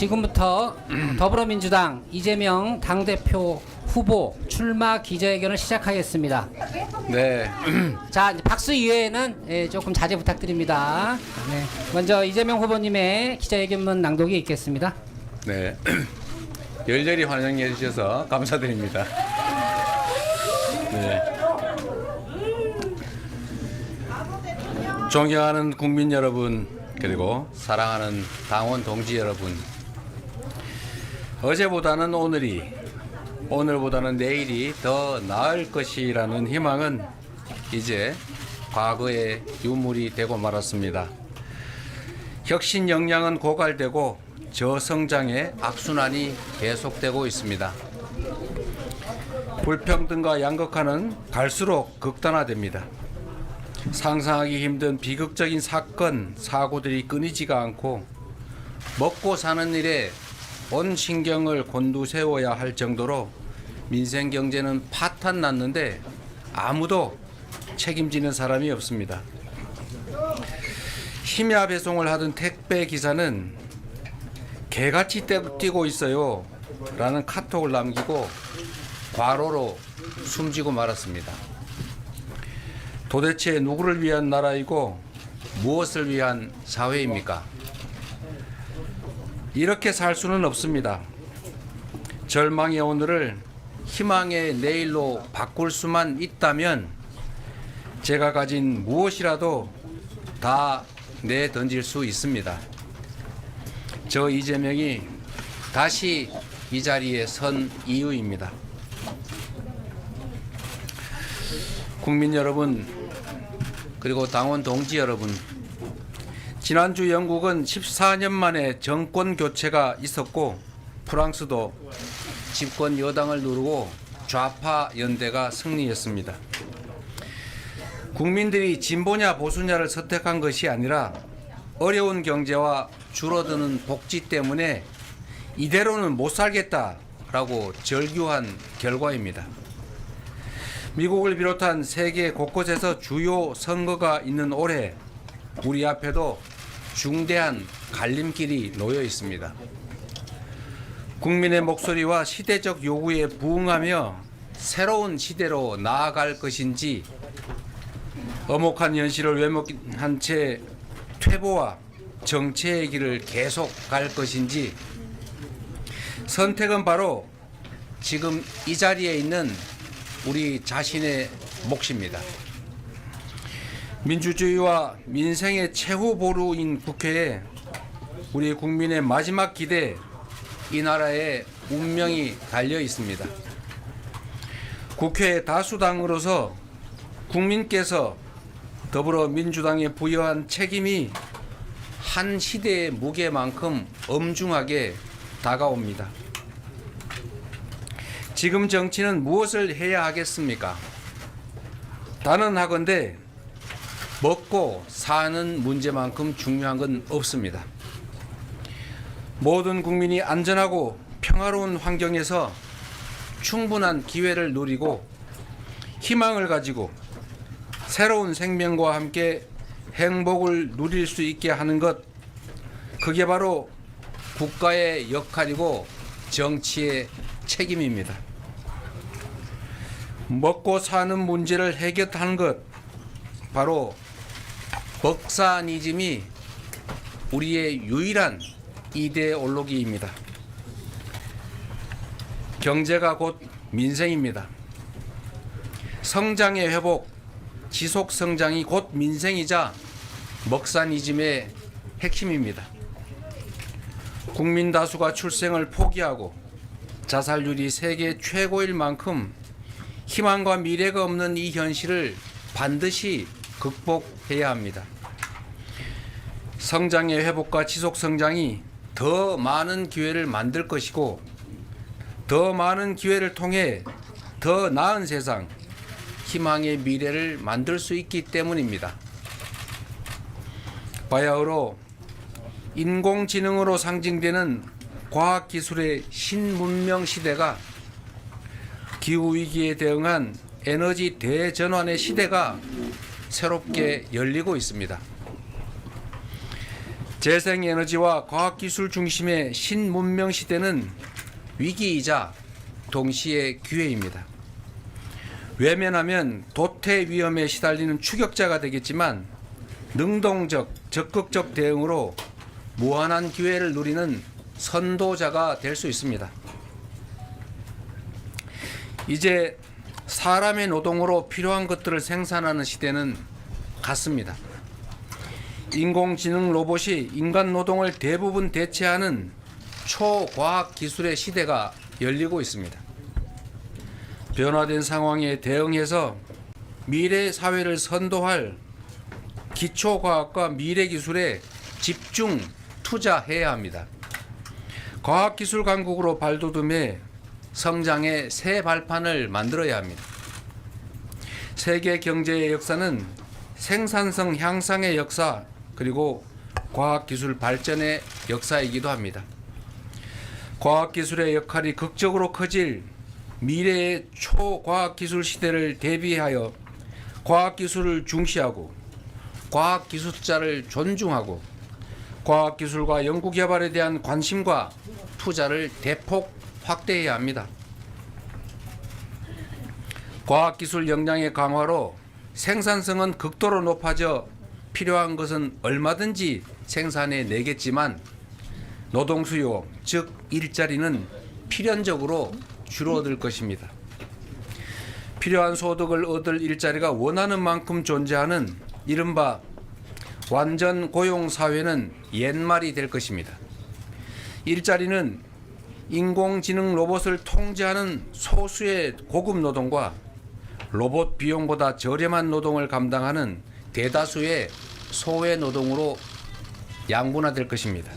지금부터 더불어민주당 이재명 당대표 후보 출마 기자회견을 시작하겠습니다. 네. 자, 박수 이외에는 조금 자제 부탁드립니다. 네. 먼저 이재명 후보님의 기자회견문 낭독이 있겠습니다. 네. 열렬히 환영해 주셔서 감사드립니다. 네. 존경하는 국민 여러분, 그리고 사랑하는 당원 동지 여러분, 어제보다는 오늘이, 오늘보다는 내일이 더 나을 것이라는 희망은 이제 과거의 유물이 되고 말았습니다. 혁신 역량은 고갈되고 저성장의 악순환이 계속되고 있습니다. 불평등과 양극화는 갈수록 극단화됩니다. 상상하기 힘든 비극적인 사건, 사고들이 끊이지가 않고 먹고 사는 일에 온 신경을 곤두세워야 할 정도로 민생 경제는 파탄 났는데 아무도 책임지는 사람이 없습니다. 심야 배송을 하던 택배 기사는 개같이 뛰고 있어요 라는 카톡을 남기고 과로로 숨지고 말았습니다. 도대체 누구를 위한 나라이고 무엇을 위한 사회입니까? 이렇게 살 수는 없습니다. 절망의 오늘을 희망의 내일로 바꿀 수만 있다면 제가 가진 무엇이라도 다 내던질 수 있습니다. 저 이재명이 다시 이 자리에 선 이유입니다. 국민 여러분, 그리고 당원 동지 여러분, 지난주 영국은 14년 만에 정권 교체가 있었고 프랑스도 집권 여당을 누르고 좌파 연대가 승리했습니다. 국민들이 진보냐 보수냐를 선택한 것이 아니라 어려운 경제와 줄어드는 복지 때문에 이대로는 못 살겠다라고 절규한 결과입니다. 미국을 비롯한 세계 곳곳에서 주요 선거가 있는 올해 우리 앞에도 중대한 갈림길이 놓여 있습니다. 국민의 목소리와 시대적 요구에 부응하며 새로운 시대로 나아갈 것인지 엄혹한 현실을 외면한 채 퇴보와 정체의 길을 계속 갈 것인지 선택은 바로 지금 이 자리에 있는 우리 자신의 몫입니다. 민주주의와 민생의 최후 보루인 국회에 우리 국민의 마지막 기대, 이 나라의 운명이 달려 있습니다. 국회 다수당으로서 국민께서 더불어민주당에 부여한 책임이 한 시대의 무게만큼 엄중하게 다가옵니다. 지금 정치는 무엇을 해야 하겠습니까? 단언하건대 먹고 사는 문제만큼 중요한 건 없습니다. 모든 국민이 안전하고 평화로운 환경에서 충분한 기회를 누리고 희망을 가지고 새로운 생명과 함께 행복을 누릴 수 있게 하는 것, 그게 바로 국가의 역할이고 정치의 책임입니다. 먹고 사는 문제를 해결하는 것, 바로 먹사니즘이 우리의 유일한 이데올로기입니다. 경제가 곧 민생입니다. 성장의 회복, 지속 성장이 곧 민생이자 먹사니즘의 핵심입니다. 국민 다수가 출생을 포기하고 자살률이 세계 최고일 만큼 희망과 미래가 없는 이 현실을 반드시 극복해야 합니다. 성장의 회복과 지속 성장이 더 많은 기회를 만들 것이고 더 많은 기회를 통해 더 나은 세상, 희망의 미래를 만들 수 있기 때문입니다. 바야흐로 인공지능으로 상징되는 과학기술의 신문명 시대가 기후위기에 대응한 에너지 대전환의 시대가 새롭게 열리고 있습니다. 재생에너지와 과학기술 중심의 신문명 시대는 위기이자 동시에 기회입니다. 외면하면 도태 위험에 시달리는 추격자가 되겠지만 능동적, 적극적 대응으로 무한한 기회를 누리는 선도자가 될 수 있습니다. 이제 사람의 노동으로 필요한 것들을 생산하는 시대는 갔습니다. 인공지능 로봇이 인간 노동을 대부분 대체하는 초과학 기술의 시대가 열리고 있습니다. 변화된 상황에 대응해서 미래 사회를 선도할 기초과학과 미래기술에 집중 투자해야 합니다. 과학기술 강국으로 발돋움해 성장의 새 발판을 만들어야 합니다. 세계 경제의 역사는 생산성 향상의 역사 그리고 과학기술 발전의 역사이기도 합니다. 과학기술의 역할이 극적으로 커질 미래의 초과학기술 시대를 대비하여 과학기술을 중시하고 과학기술자를 존중하고 과학기술과 연구개발에 대한 관심과 투자를 대폭 확대해야 합니다. 과학기술 역량의 강화로 생산성은 극도로 높아져 필요한 것은 얼마든지 생산해 내겠지만 노동 수요, 즉 일자리는 필연적으로 줄어들 것입니다. 필요한 소득을 얻을 일자리가 원하는 만큼 존재하는 이른바 완전 고용 사회는 옛말이 될 것입니다. 일자리는 인공지능 로봇을 통제하는 소수의 고급 노동과 로봇 비용보다 저렴한 노동을 감당하는 대다수의 소외 노동으로 양분화될 것입니다.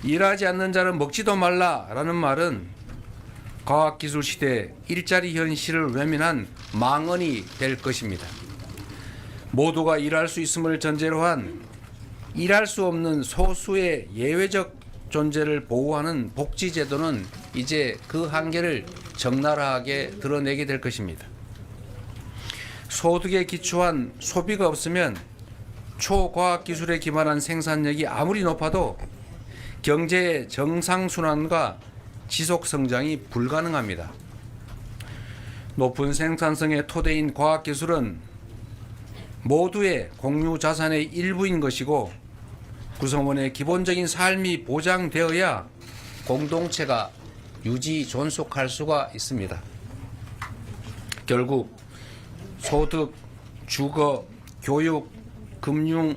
일하지 않는 자는 먹지도 말라라는 말은 과학기술 시대 일자리 현실을 외면한 망언이 될 것입니다. 모두가 일할 수 있음을 전제로 한 일할 수 없는 소수의 예외적 존재를 보호하는 복지제도는 이제 그 한계를 적나라하게 드러내게 될 것입니다. 소득에 기초한 소비가 없으면 초과학기술에 기반한 생산력이 아무리 높아도 경제의 정상순환과 지속성장이 불가능합니다. 높은 생산성의 토대인 과학기술은 모두의 공유자산의 일부인 것이고 구성원의 기본적인 삶이 보장되어야 공동체가 유지 존속할 수가 있습니다. 결국 소득, 주거, 교육, 금융,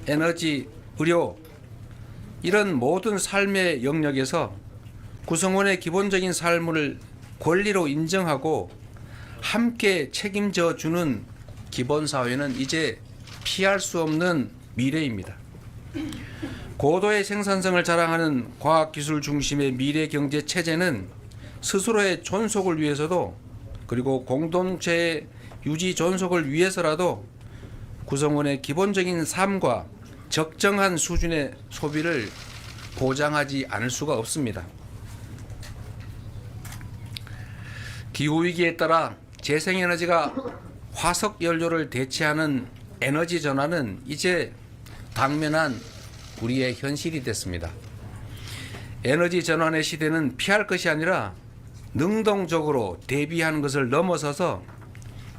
에너지, 의료 이런 모든 삶의 영역에서 구성원의 기본적인 삶을 권리로 인정하고 함께 책임져 주는 기본 사회는 이제 피할 수 없는 미래입니다. 고도의 생산성을 자랑하는 과학기술 중심의 미래 경제 체제는 스스로의 존속을 위해서도 그리고 공동체의 유지 존속을 위해서라도 구성원의 기본적인 삶과 적정한 수준의 소비를 보장하지 않을 수가 없습니다. 기후위기에 따라 재생에너지가 화석 연료를 대체하는 에너지 전환은 이제 당면한 우리의 현실이 됐습니다. 에너지 전환의 시대는 피할 것이 아니라 능동적으로 대비하는 것을 넘어서서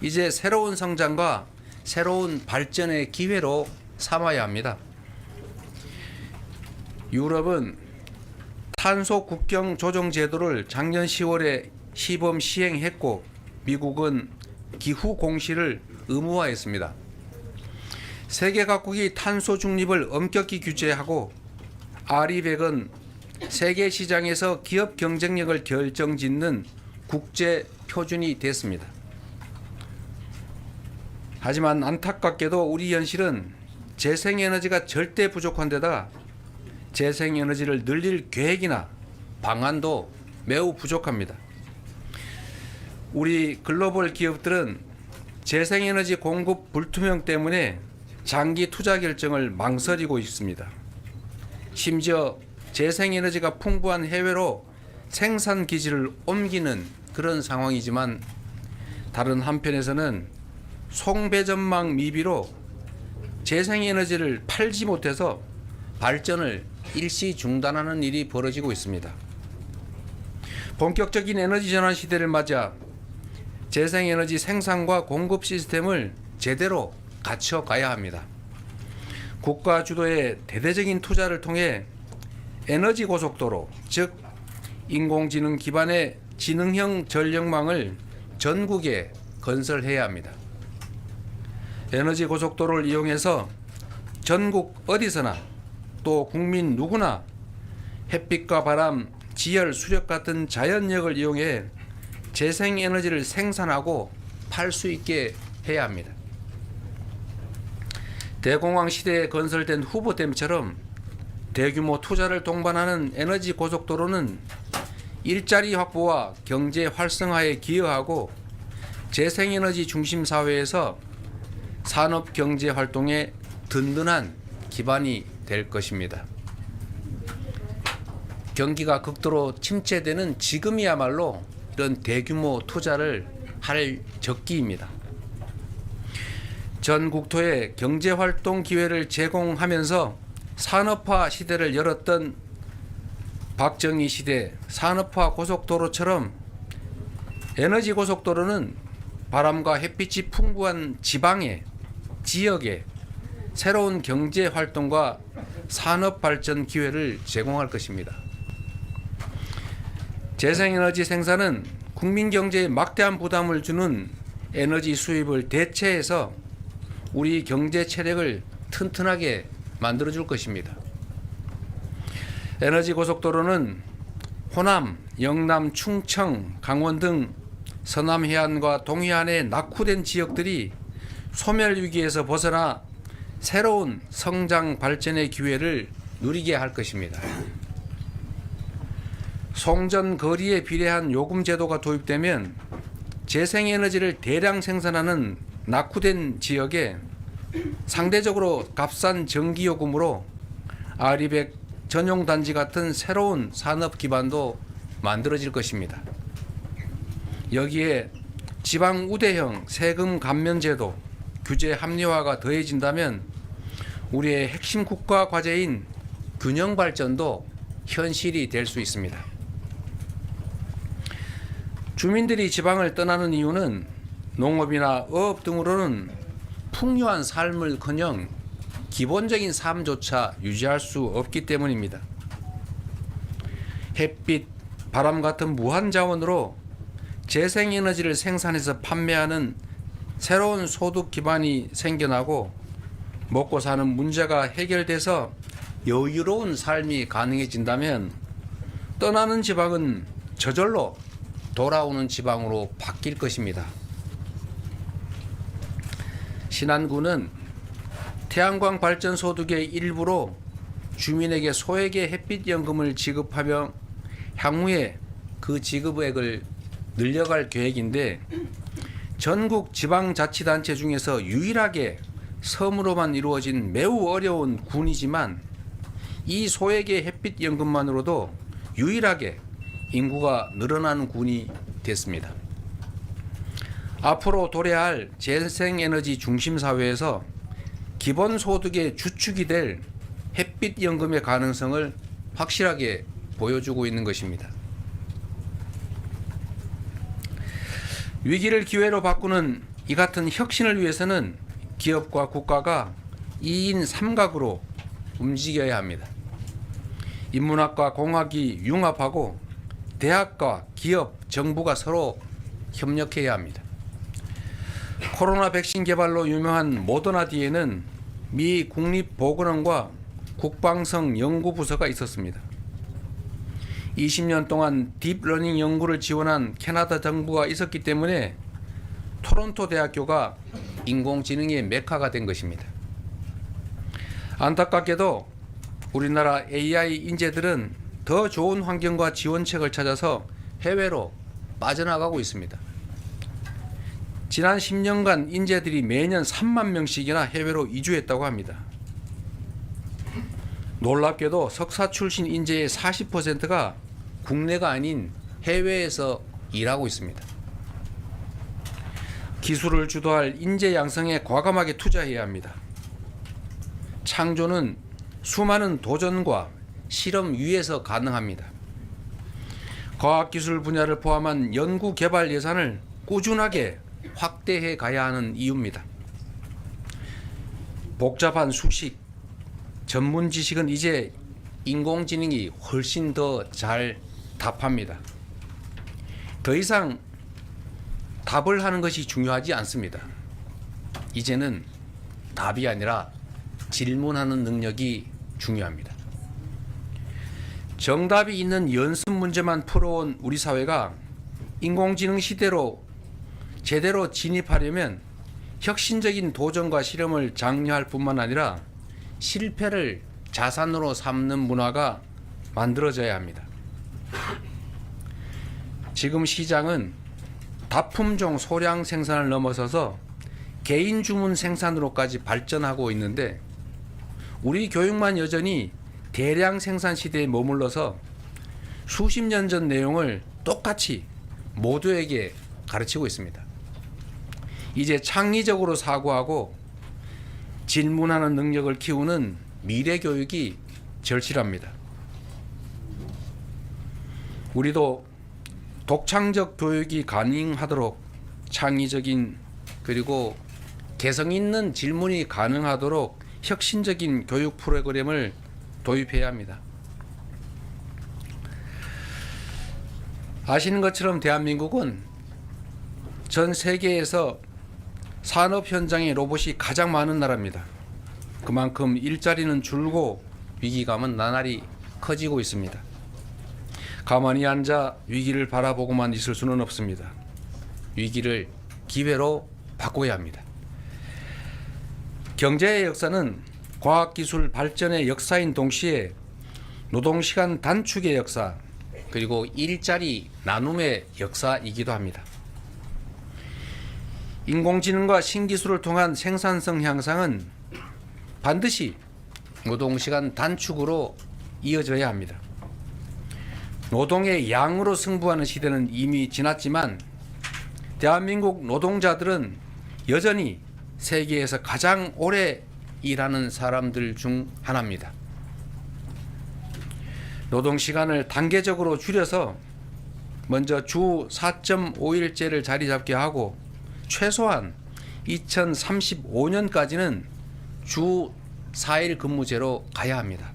이제 새로운 성장과 새로운 발전의 기회로 삼아야 합니다. 유럽은 탄소 국경 조정 제도를 작년 10월에 시범 시행했고 미국은 기후 공시를 의무화했습니다. 세계 각국이 탄소 중립을 엄격히 규제하고 RE100은 세계 시장에서 기업 경쟁력을 결정짓는 국제 표준이 됐습니다. 하지만 안타깝게도 우리 현실은 재생에너지가 절대 부족한 데다가 재생에너지를 늘릴 계획이나 방안도 매우 부족합니다. 우리 글로벌 기업들은 재생에너지 공급 불투명 때문에 장기 투자 결정을 망설이고 있습니다. 심지어 재생에너지가 풍부한 해외로 생산 기지를 옮기는 그런 상황이지만 다른 한편에서는 송배전망 미비로 재생에너지를 팔지 못해서 발전을 일시 중단하는 일이 벌어지고 있습니다. 본격적인 에너지 전환 시대를 맞아 재생에너지 생산과 공급 시스템을 제대로 갖춰가야 합니다. 국가 주도의 대대적인 투자를 통해 에너지 고속도로, 즉 인공지능 기반의 지능형 전력망을 전국에 건설해야 합니다. 에너지 고속도로를 이용해서 전국 어디서나 또 국민 누구나 햇빛과 바람, 지열, 수력 같은 자연력을 이용해 재생에너지를 생산하고 팔 수 있게 해야 합니다. 대공황 시대에 건설된 후보댐처럼 대규모 투자를 동반하는 에너지 고속도로는 일자리 확보와 경제 활성화에 기여하고 재생에너지 중심 사회에서 산업 경제 활동에 든든한 기반이 될 것입니다. 경기가 극도로 침체되는 지금이야말로 이런 대규모 투자를 할 적기입니다. 전 국토에 경제활동 기회를 제공하면서 산업화 시대를 열었던 박정희 시대 산업화 고속도로처럼 에너지 고속도로는 바람과 햇빛이 풍부한 지방에, 지역에 새로운 경제활동과 산업발전 기회를 제공할 것입니다. 재생에너지 생산은 국민 경제에 막대한 부담을 주는 에너지 수입을 대체해서 우리 경제 체력을 튼튼하게 만들어줄 것입니다. 에너지 고속도로는 호남, 영남, 충청, 강원 등 서남 해안과 동해안의 낙후된 지역들이 소멸 위기에서 벗어나 새로운 성장 발전의 기회를 누리게 할 것입니다. 송전 거리에 비례한 요금 제도가 도입되면 재생에너지를 대량 생산하는 낙후된 지역에 상대적으로 값싼 전기요금으로 아리백 전용단지 같은 새로운 산업 기반도 만들어질 것입니다. 여기에 지방 우대형 세금 감면 제도, 규제 합리화가 더해진다면 우리의 핵심 국가 과제인 균형 발전도 현실이 될 수 있습니다. 주민들이 지방을 떠나는 이유는 농업이나 어업 등으로는 풍요한 삶을커녕 기본적인 삶조차 유지할 수 없기 때문입니다. 햇빛, 바람 같은 무한 자원으로 재생에너지를 생산해서 판매하는 새로운 소득 기반이 생겨나고 먹고 사는 문제가 해결돼서 여유로운 삶이 가능해진다면 떠나는 지방은 저절로 돌아오는 지방으로 바뀔 것입니다. 신안군은 태양광 발전 소득의 일부로 주민에게 소액의 햇빛연금을 지급하며 향후에 그 지급액을 늘려갈 계획인데 전국 지방자치단체 중에서 유일하게 섬으로만 이루어진 매우 어려운 군이지만 이 소액의 햇빛연금만으로도 유일하게 인구가 늘어나는 군이 됐습니다. 앞으로 도래할 재생에너지 중심 사회에서 기본소득의 주축이 될 햇빛연금의 가능성을 확실하게 보여주고 있는 것입니다. 위기를 기회로 바꾸는 이 같은 혁신을 위해서는 기업과 국가가 2인 3각으로 움직여야 합니다. 인문학과 공학이 융합하고 대학과 기업, 정부가 서로 협력해야 합니다. 코로나 백신 개발로 유명한 모더나디에는 미 국립보건원과 국방성 연구부서가 있었습니다. 20년 동안 딥러닝 연구를 지원한 캐나다 정부가 있었기 때문에 토론토 대학교가 인공지능의 메카가 된 것입니다. 안타깝게도 우리나라 AI 인재들은 더 좋은 환경과 지원책을 찾아서 해외로 빠져나가고 있습니다. 지난 10년간 인재들이 매년 3만 명씩이나 해외로 이주했다고 합니다. 놀랍게도 석사 출신 인재의 40%가 국내가 아닌 해외에서 일하고 있습니다. 기술을 주도할 인재 양성에 과감하게 투자해야 합니다. 창조는 수많은 도전과 실험 위에서 가능합니다. 과학기술 분야를 포함한 연구 개발 예산을 꾸준하게 확대해 가야 하는 이유입니다. 복잡한 수식, 전문 지식은 이제 인공지능이 훨씬 더 잘 답합니다. 더 이상 답을 하는 것이 중요하지 않습니다. 이제는 답이 아니라 질문하는 능력이 중요합니다. 정답이 있는 연습 문제만 풀어온 우리 사회가 인공지능 시대로 제대로 진입하려면 혁신적인 도전과 실험을 장려할 뿐만 아니라 실패를 자산으로 삼는 문화가 만들어져야 합니다. 지금 시장은 다품종 소량 생산을 넘어서서 개인 주문 생산으로까지 발전하고 있는데 우리 교육만 여전히 대량 생산 시대에 머물러서 수십 년 전 내용을 똑같이 모두에게 가르치고 있습니다. 이제 창의적으로 사고하고 질문하는 능력을 키우는 미래 교육이 절실합니다. 우리도 독창적 교육이 가능하도록 창의적인 그리고 개성 있는 질문이 가능하도록 혁신적인 교육 프로그램을 도입해야 합니다. 아시는 것처럼 대한민국은 전 세계에서 산업 현장에 로봇이 가장 많은 나라입니다. 그만큼 일자리는 줄고 위기감은 나날이 커지고 있습니다. 가만히 앉아 위기를 바라보고만 있을 수는 없습니다. 위기를 기회로 바꿔야 합니다. 경제의 역사는 과학기술 발전의 역사인 동시에 노동시간 단축의 역사 그리고 일자리 나눔의 역사이기도 합니다. 인공지능과 신기술을 통한 생산성 향상은 반드시 노동시간 단축으로 이어져야 합니다. 노동의 양으로 승부하는 시대는 이미 지났지만 대한민국 노동자들은 여전히 세계에서 가장 오래 일하는 사람들 중 하나입니다. 노동시간을 단계적으로 줄여서 먼저 주 4.5일제를 자리 잡게 하고 최소한 2035년까지는 주 4일 근무제로 가야 합니다.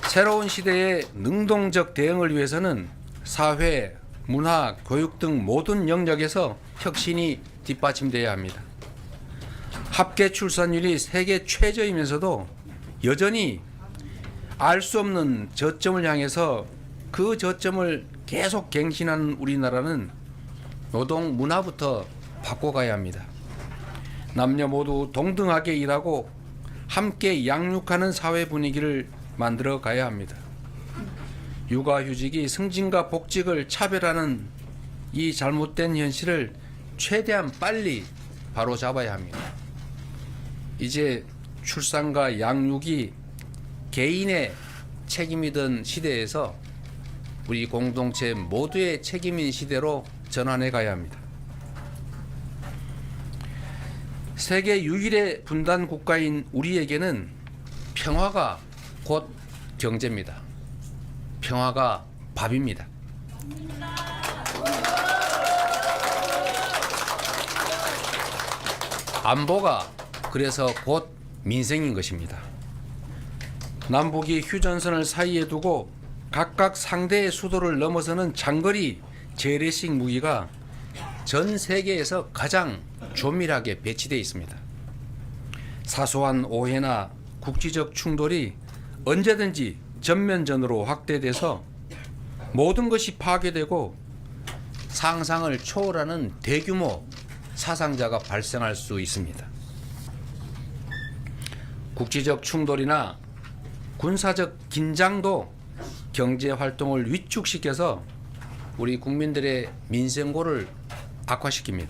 새로운 시대의 능동적 대응을 위해서는 사회, 문화, 교육 등 모든 영역에서 혁신이 뒷받침되어야 합니다. 합계 출산율이 세계 최저이면서도 여전히 알 수 없는 저점을 향해서 그 저점을 계속 갱신하는 우리나라는 노동 문화부터 바꿔가야 합니다. 남녀 모두 동등하게 일하고 함께 양육하는 사회 분위기를 만들어 가야 합니다. 육아휴직이 승진과 복직을 차별하는 이 잘못된 현실을 최대한 빨리 바로잡아야 합니다. 이제 출산과 양육이 개인의 책임이던 시대에서 우리 공동체 모두의 책임인 시대로 전환해 가야 합니다. 세계 유일의 분단 국가인 우리에게는 평화가 곧 경제입니다. 평화가 밥입니다. 안보가 그래서 곧 민생인 것입니다. 남북이 휴전선을 사이에 두고 각각 상대의 수도를 넘어서는 장거리 재래식 무기가 전 세계에서 가장 조밀하게 배치되어 있습니다. 사소한 오해나 국지적 충돌이 언제든지 전면전으로 확대돼서 모든 것이 파괴되고 상상을 초월하는 대규모 사상자가 발생할 수 있습니다. 국지적 충돌이나 군사적 긴장도 경제 활동을 위축시켜서 우리 국민들의 민생고를 악화시킵니다.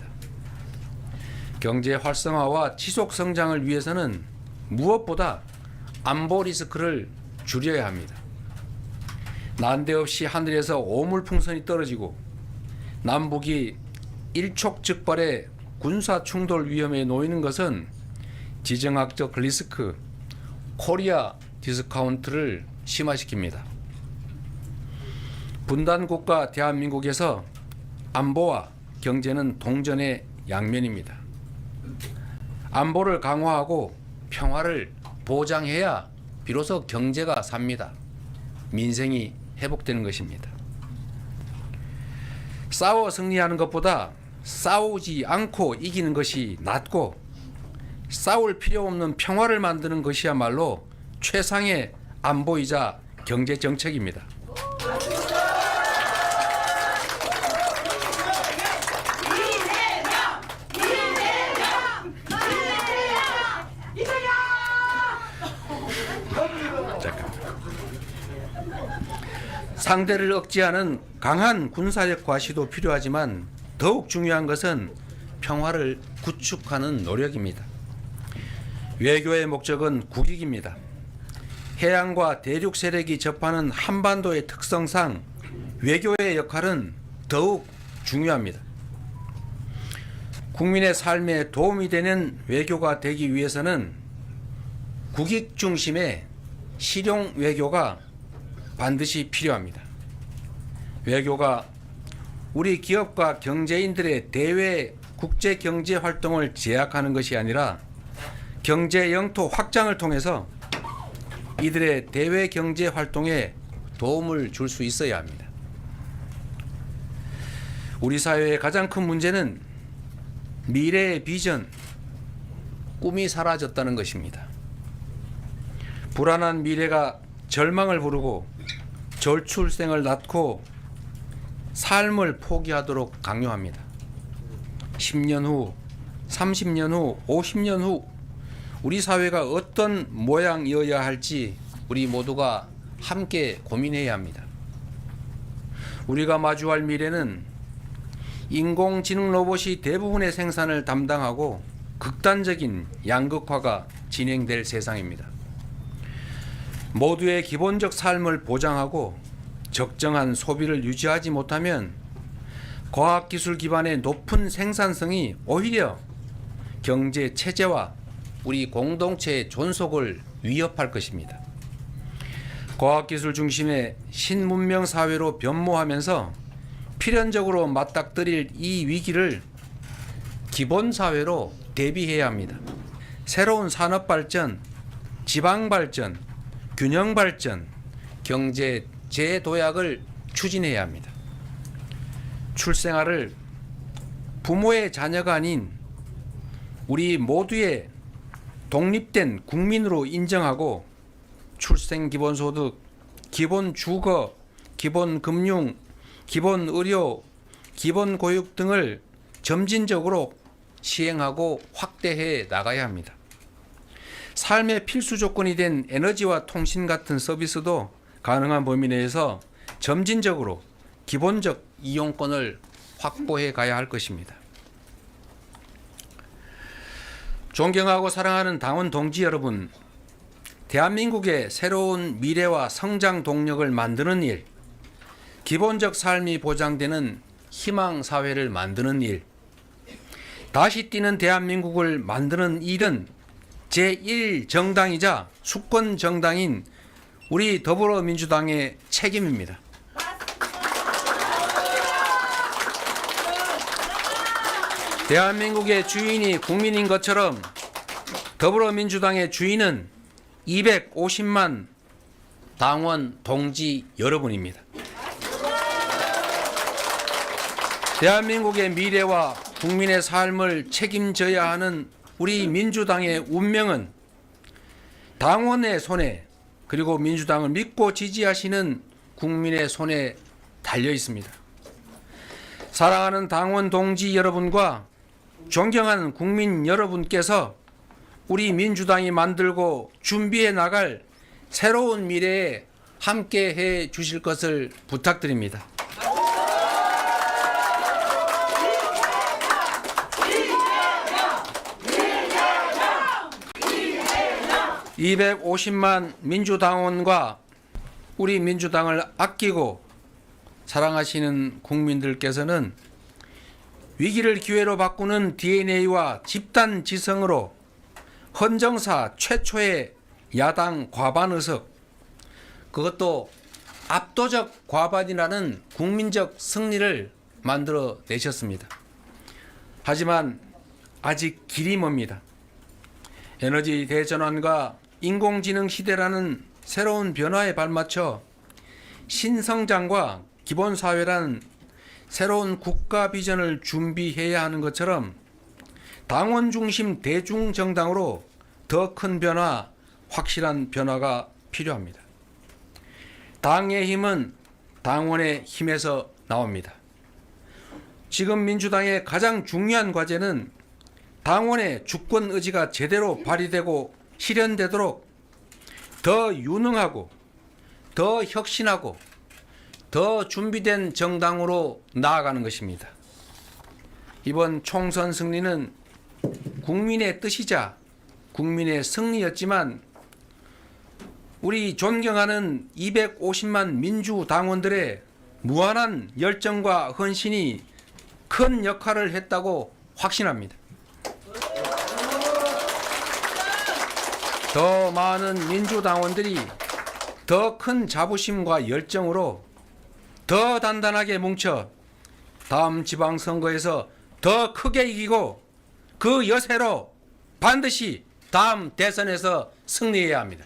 경제 활성화와 지속 성장을 위해서는 무엇보다 안보 리스크를 줄여야 합니다. 난데없이 하늘에서 오물풍선이 떨어지고 남북이 일촉즉발의 군사 충돌 위험에 놓이는 것은 지정학적 리스크, 코리아 디스카운트를 심화시킵니다. 분단국가 대한민국에서 안보와 경제는 동전의 양면입니다. 안보를 강화하고 평화를 보장해야 비로소 경제가 삽니다. 민생이 회복되는 것입니다. 싸워 승리하는 것보다 싸우지 않고 이기는 것이 낫고, 싸울 필요 없는 평화를 만드는 것이야말로 최상의 안보이자 경제 정책입니다. 상대를 억제하는 강한 군사력 과시도 필요하지만 더욱 중요한 것은 평화를 구축하는 노력입니다. 외교의 목적은 국익입니다. 해양과 대륙 세력이 접하는 한반도의 특성상 외교의 역할은 더욱 중요합니다. 국민의 삶에 도움이 되는 외교가 되기 위해서는 국익 중심의 실용 외교가 반드시 필요합니다. 외교가 우리 기업과 경제인들의 대외 국제 경제 활동을 제약하는 것이 아니라 경제 영토 확장을 통해서 이들의 대외 경제 활동에 도움을 줄 수 있어야 합니다. 우리 사회의 가장 큰 문제는 미래의 비전, 꿈이 사라졌다는 것입니다. 불안한 미래가 절망을 부르고 저출생을 낳고 삶을 포기하도록 강요합니다. 10년 후, 30년 후, 50년 후 우리 사회가 어떤 모양이어야 할지 우리 모두가 함께 고민해야 합니다. 우리가 마주할 미래는 인공지능 로봇이 대부분의 생산을 담당하고 극단적인 양극화가 진행될 세상입니다. 모두의 기본적 삶을 보장하고 적정한 소비를 유지하지 못하면 과학기술 기반의 높은 생산성이 오히려 경제 체제와 우리 공동체의 존속을 위협할 것입니다. 과학기술 중심의 신문명 사회로 변모하면서 필연적으로 맞닥뜨릴 이 위기를 기본사회로 대비해야 합니다. 새로운 산업발전, 지방발전, 균형발전, 경제 재도약을 추진해야 합니다. 출생아를 부모의 자녀가 아닌 우리 모두의 독립된 국민으로 인정하고 출생기본소득, 기본주거, 기본금융, 기본의료, 기본교육 등을 점진적으로 시행하고 확대해 나가야 합니다. 삶의 필수 조건이 된 에너지와 통신 같은 서비스도 가능한 범위 내에서 점진적으로 기본적 이용권을 확보해 가야 할 것입니다. 존경하고 사랑하는 당원 동지 여러분, 대한민국의 새로운 미래와 성장 동력을 만드는 일, 기본적 삶이 보장되는 희망 사회를 만드는 일, 다시 뛰는 대한민국을 만드는 일은 제1정당이자 수권정당인 우리 더불어민주당의 책임입니다. 대한민국의 주인이 국민인 것처럼 더불어민주당의 주인은 250만 당원 동지 여러분입니다. 대한민국의 미래와 국민의 삶을 책임져야 하는 우리 민주당의 운명은 당원의 손에, 그리고 민주당을 믿고 지지하시는 국민의 손에 달려 있습니다. 사랑하는 당원 동지 여러분과 존경하는 국민 여러분께서 우리 민주당이 만들고 준비해 나갈 새로운 미래에 함께 해 주실 것을 부탁드립니다. (250만) 민주당원과 우리 민주당을 아끼고 사랑하시는 국민들께서는 위기를 기회로 바꾸는 DNA와 집단 지성으로 헌정사 최초의 야당 과반 의석, 그것도 압도적 과반이라는 국민적 승리를 만들어 내셨습니다. 하지만 아직 길이 멉니다. 에너지 대전환과 인공지능 시대라는 새로운 변화에 발맞춰 신성장과 기본사회라는 새로운 국가 비전을 준비해야 하는 것처럼 당원 중심 대중정당으로 더 큰 변화, 확실한 변화가 필요합니다. 당의 힘은 당원의 힘에서 나옵니다. 지금 민주당의 가장 중요한 과제는 당원의 주권 의지가 제대로 발휘되고 실현되도록 더 유능하고 더 혁신하고 더 준비된 정당으로 나아가는 것입니다. 이번 총선 승리는 국민의 뜻이자 국민의 승리였지만 우리 존경하는 250만 민주당원들의 무한한 열정과 헌신이 큰 역할을 했다고 확신합니다. 더 많은 민주당원들이 더 큰 자부심과 열정으로 더 단단하게 뭉쳐 다음 지방선거에서 더 크게 이기고 그 여세로 반드시 다음 대선에서 승리해야 합니다.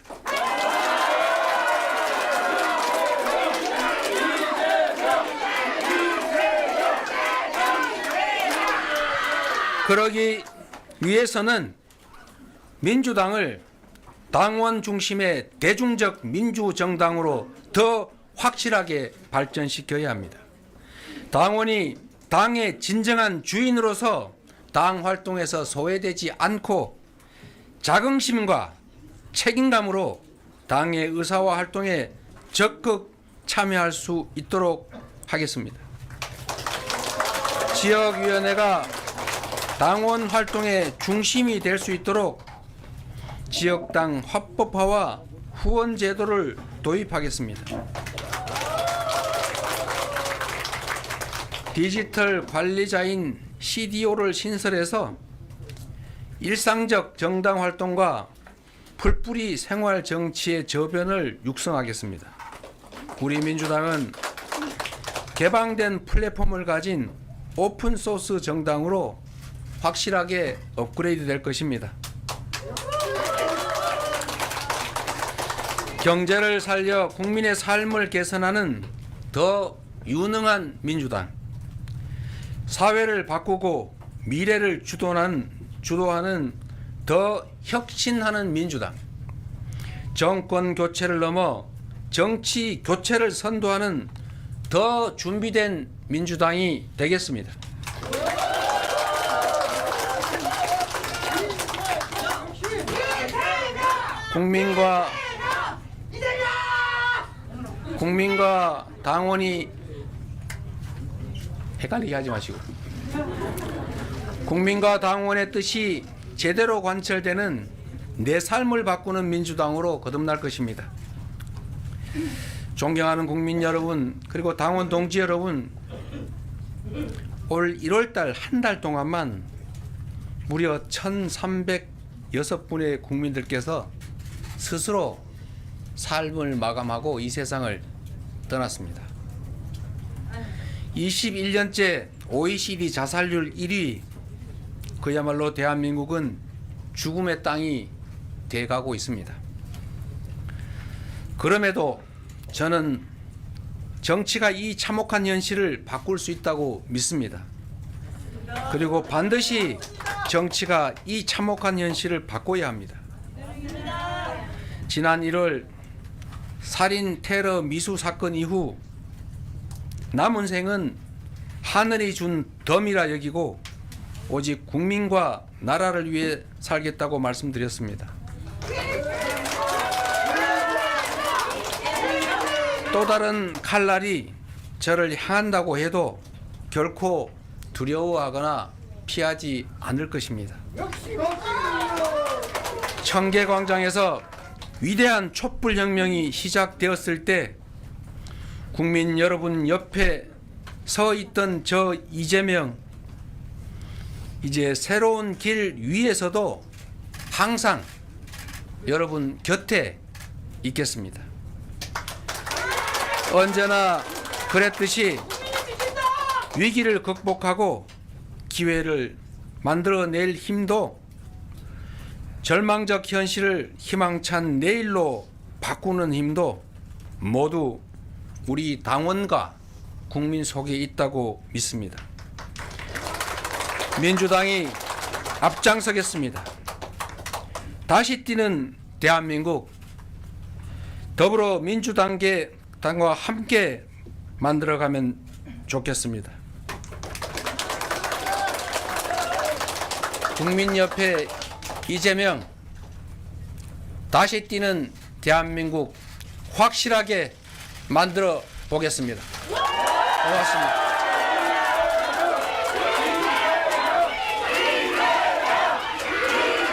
그러기 위해서는 민주당을 당원 중심의 대중적 민주정당으로 더 확실하게 발전시켜야 합니다. 당원이 당의 진정한 주인으로서 당 활동에서 소외되지 않고 자긍심과 책임감으로 당의 의사와 활동에 적극 참여할 수 있도록 하겠습니다. 지역위원회가 당원 활동의 중심이 될 수 있도록 지역당 합법화와 후원 제도를 도입하겠습니다. 디지털 관리자인 CDO를 신설해서 일상적 정당 활동과 풀뿌리 생활 정치의 저변을 육성하겠습니다. 우리 민주당은 개방된 플랫폼을 가진 오픈소스 정당으로 확실하게 업그레이드 될 것입니다. 경제를 살려 국민의 삶을 개선하는 더 유능한 민주당, 사회를 바꾸고 미래를 주도하는 더 혁신하는 민주당, 정권 교체를 넘어 정치 교체를 선도하는 더 준비된 민주당이 되겠습니다. 국민과 당원이 헷갈리게 하지 마시고 국민과 당원의 뜻이 제대로 관철되는 내 삶을 바꾸는 민주당으로 거듭날 것입니다. 존경하는 국민 여러분, 그리고 당원 동지 여러분, 올 1월달 한 달 동안만 무려 1,306분의 국민들께서 스스로 삶을 마감하고 이 세상을 떠났습니다. 21년째 OECD 자살률 1위, 그야말로 대한민국은 죽음의 땅이 돼가고 있습니다. 그럼에도 저는 정치가 이 참혹한 현실을 바꿀 수 있다고 믿습니다. 그리고 반드시 정치가 이 참혹한 현실을 바꿔야 합니다. 지난 1월 살인 테러 미수 사건 이후 남은 생은 하늘이 준 덤이라 여기고 오직 국민과 나라를 위해 살겠다고 말씀드렸습니다. 또 다른 칼날이 저를 향한다고 해도 결코 두려워하거나 피하지 않을 것입니다. 청계광장에서 위대한 촛불혁명이 시작되었을 때 국민 여러분 옆에 서 있던 저 이재명, 이제 새로운 길 위에서도 항상 여러분 곁에 있겠습니다. 언제나 그랬듯이 위기를 극복하고 기회를 만들어낼 힘도, 절망적 현실을 희망찬 내일로 바꾸는 힘도 모두 우리 당원과 국민 속에 있다고 믿습니다. 민주당이 앞장서겠습니다. 다시 뛰는 대한민국, 더불어민주당과 함께 만들어가면 좋겠습니다. 국민협회 이재명, 다시 뛰는 대한민국 확실하게 만들어 보겠습니다. 고맙습니다.